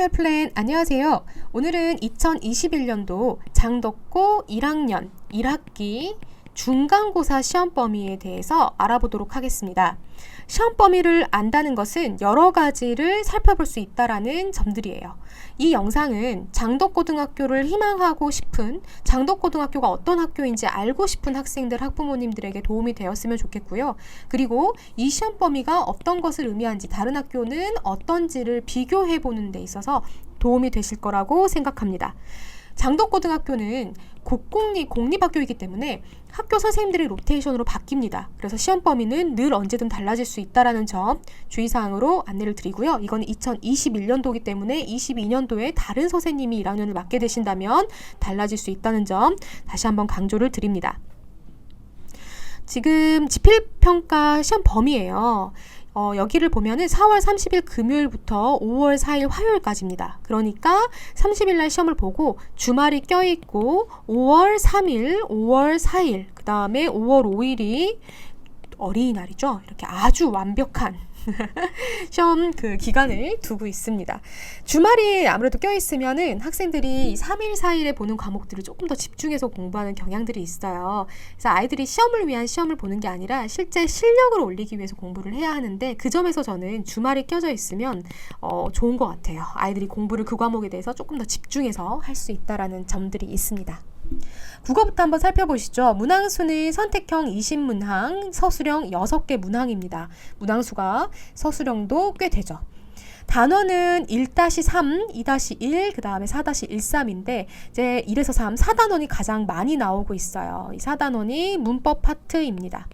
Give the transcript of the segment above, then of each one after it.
튜토리얼 플랜 안녕하세요. 오늘은 2021년도 장덕고 1학년 1학기 중간고사 시험 범위에 대해서 알아보도록 하겠습니다. 시험 범위를 안다는 것은 여러 가지를 살펴볼 수 있다라는 점들이에요. 이 영상은 장덕고등학교를 희망하고 싶은, 장덕고등학교가 어떤 학교인지 알고 싶은 학생들, 학부모님들에게 도움이 되었으면 좋겠고요. 그리고 이 시험 범위가 어떤 것을 의미하는지, 다른 학교는 어떤지를 비교해 보는 데 있어서 도움이 되실 거라고 생각합니다. 장덕고등학교는 공립학교이기 때문에 학교 선생님들이 로테이션으로 바뀝니다. 그래서 시험 범위는 늘 언제든 달라질 수 있다는 점 주의사항으로 안내를 드리고요. 이건 2021년도이기 때문에 22년도에 다른 선생님이 1학년을 맡게 되신다면 달라질 수 있다는 점 다시 한번 강조를 드립니다. 지금 지필평가 시험 범위예요. 여기를 보면은 4월 30일 금요일부터 5월 4일 화요일까지입니다. 그러니까 30일 날 시험을 보고 주말이 껴있고 5월 3일, 5월 4일, 그 다음에 5월 5일이 어린이날이죠. 이렇게 아주 완벽한 시험 기간을 두고 있습니다. 주말이 아무래도 껴있으면은 학생들이 3일, 4일에 보는 과목들을 조금 더 집중해서 공부하는 경향들이 있어요. 그래서 아이들이 시험을 위한 시험을 보는 게 아니라 실제 실력을 올리기 위해서 공부를 해야 하는데, 그 점에서 저는 주말이 껴져 있으면 좋은 것 같아요. 아이들이 공부를 그 과목에 대해서 조금 더 집중해서 할 수 있다라는 점들이 있습니다. 국어부터 한번 살펴보시죠. 문항수는 선택형 20문항, 서술형 6개 문항입니다. 문항수가 서술형도 꽤 되죠. 단원은 1-3, 2-1, 그 다음에 4-13인데 이제 1에서 3, 4단원이 가장 많이 나오고 있어요. 이 4단원이 문법 파트입니다.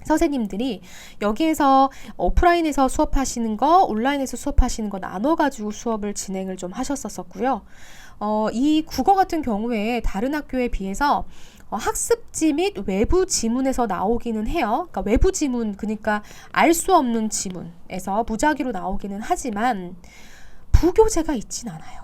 선생님들이 여기에서 오프라인에서 수업하시는 거, 온라인에서 수업하시는 거 나눠가지고 수업을 진행을 좀 하셨었고요. 이 국어 같은 경우에 다른 학교에 비해서 학습지 및 외부 지문에서 나오기는 해요. 그러니까 외부 지문, 그러니까 알 수 없는 지문에서 무작위로 나오기는 하지만 부교재가 있진 않아요.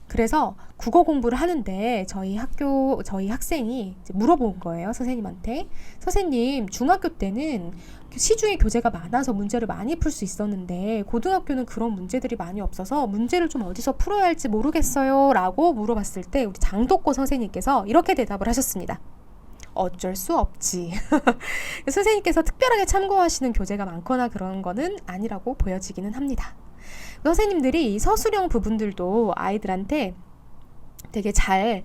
그래서 국어 공부를 하는데 저희 학생이 이제 물어본 거예요. 선생님한테. 선생님, 중학교 때는 시중에 교재가 많아서 문제를 많이 풀 수 있었는데 고등학교는 그런 문제들이 많이 없어서 문제를 좀 어디서 풀어야 할지 모르겠어요 라고 물어봤을 때 우리 장덕고 선생님께서 이렇게 대답을 하셨습니다. 어쩔 수 없지. 선생님께서 특별하게 참고하시는 교재가 많거나 그런 거는 아니라고 보여지기는 합니다. 선생님들이 서술형 부분들도 아이들한테 되게 잘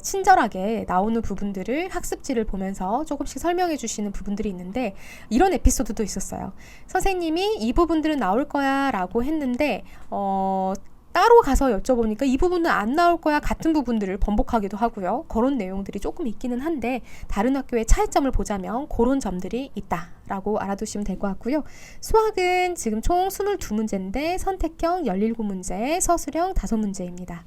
친절하게 나오는 부분들을 학습지를 보면서 조금씩 설명해 주시는 부분들이 있는데, 이런 에피소드도 있었어요. 선생님이 이 부분들은 나올 거야 라고 했는데 따로 가서 여쭤보니까 이 부분은 안 나올 거야 같은 부분들을 번복하기도 하고요. 그런 내용들이 조금 있기는 한데 다른 학교의 차이점을 보자면 그런 점들이 있다라고 알아두시면 될 것 같고요. 수학은 지금 총 22문제인데 선택형 17문제, 서술형 5문제입니다.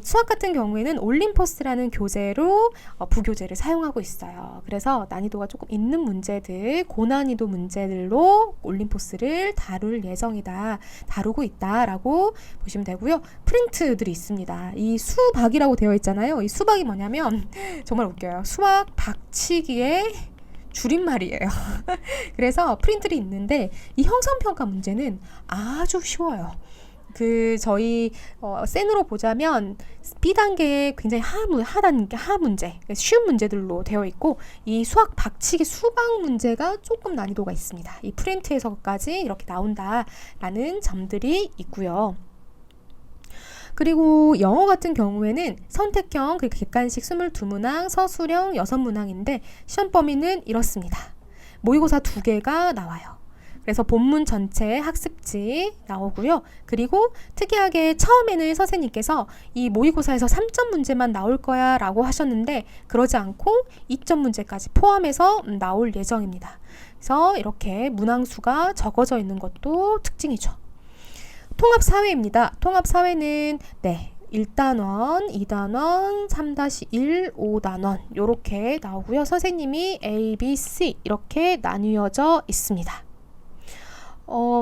수학 같은 경우에는 올림포스라는 교재로 부교재를 사용하고 있어요. 그래서 난이도가 조금 있는 문제들, 고난이도 문제들로 올림포스를 다루고 있다라고 보시면 되고요. 프린트들이 있습니다. 이 수박이라고 되어 있잖아요. 이 수박이 뭐냐면 정말 웃겨요. 수학 박치기의 줄임말이에요. 그래서 프린트들이 있는데 이 형성평가 문제는 아주 쉬워요. 저희 센으로 보자면 B단계에 굉장히 하문제, 쉬운 문제들로 되어 있고, 이 수학 박치기 수박 문제가 조금 난이도가 있습니다. 이 프린트에서까지 이렇게 나온다라는 점들이 있고요. 그리고 영어 같은 경우에는 선택형 객관식 22문항, 서술형 6문항인데 시험 범위는 이렇습니다. 모의고사 2개가 나와요. 그래서 본문 전체 학습지 나오고요. 그리고 특이하게 처음에는 선생님께서 이 모의고사에서 3점 문제만 나올 거야 라고 하셨는데 그러지 않고 2점 문제까지 포함해서 나올 예정입니다. 그래서 이렇게 문항수가 적어져 있는 것도 특징이죠. 통합사회입니다. 통합사회는 1단원, 2단원, 3-1, 5단원 이렇게 나오고요. 선생님이 A, B, C 이렇게 나뉘어져 있습니다.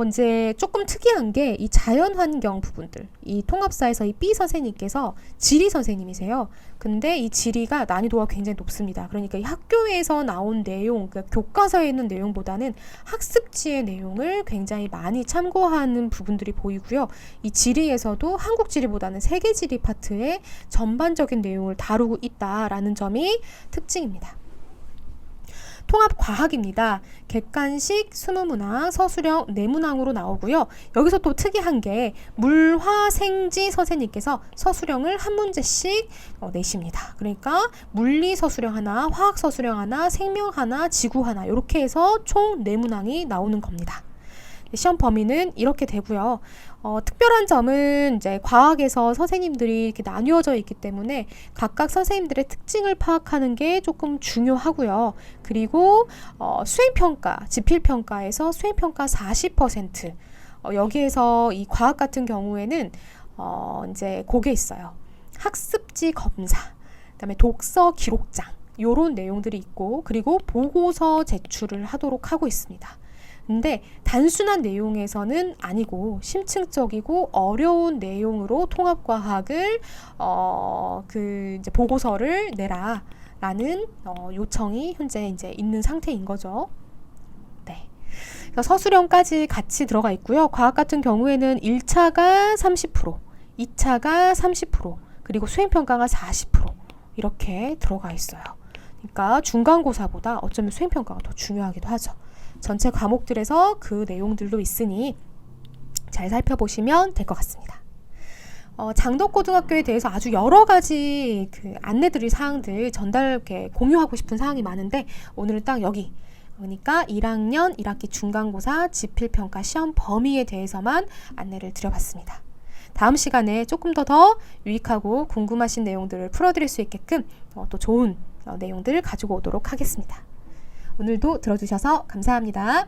이제 조금 특이한 게 이 자연환경 부분들, 이 통합사에서 이 B 선생님께서 지리 선생님이세요. 근데 이 지리가 난이도가 굉장히 높습니다. 그러니까 이 학교에서 나온 내용, 그러니까 교과서에 있는 내용보다는 학습지의 내용을 굉장히 많이 참고하는 부분들이 보이고요. 이 지리에서도 한국 지리보다는 세계 지리 파트의 전반적인 내용을 다루고 있다라는 점이 특징입니다. 통합과학입니다. 객관식, 수문항, 서술형, 내문항으로 나오고요. 여기서 또 특이한 게 물화생지 선생님께서 서술형을 한 문제씩 내십니다. 그러니까 물리 서술형 하나, 화학 서술형 하나, 생명 하나, 지구 하나 이렇게 해서 총 내문항이 나오는 겁니다. 시험 범위는 이렇게 되고요. 특별한 점은 이제 과학에서 선생님들이 이렇게 나뉘어져 있기 때문에 각각 선생님들의 특징을 파악하는 게 조금 중요하고요. 그리고 수행평가, 지필평가에서 수행평가 40%, 여기에서 이 과학 같은 경우에는 이제 그게 있어요. 학습지 검사, 그다음에 독서 기록장 요런 내용들이 있고, 그리고 보고서 제출을 하도록 하고 있습니다. 근데 단순한 내용에서는 아니고 심층적이고 어려운 내용으로 통합과학을 이제 보고서를 내라라는 요청이 현재 이제 있는 상태인 거죠. 네. 서술형까지 같이 들어가 있고요. 과학 같은 경우에는 1차가 30%, 2차가 30%, 그리고 수행평가가 40% 이렇게 들어가 있어요. 그러니까 중간고사보다 어쩌면 수행평가가 더 중요하기도 하죠. 전체 과목들에서 그 내용들도 있으니 잘 살펴보시면 될 것 같습니다. 장덕고등학교에 대해서 아주 여러 가지 안내드릴 사항들 공유하고 싶은 사항이 많은데 오늘은 딱 여기, 그러니까 1학년 1학기 중간고사 지필평가 시험 범위에 대해서만 안내를 드려봤습니다. 다음 시간에 조금 더 유익하고 궁금하신 내용들을 풀어드릴 수 있게끔 또 좋은 내용들 가지고 오도록 하겠습니다. 오늘도 들어주셔서 감사합니다.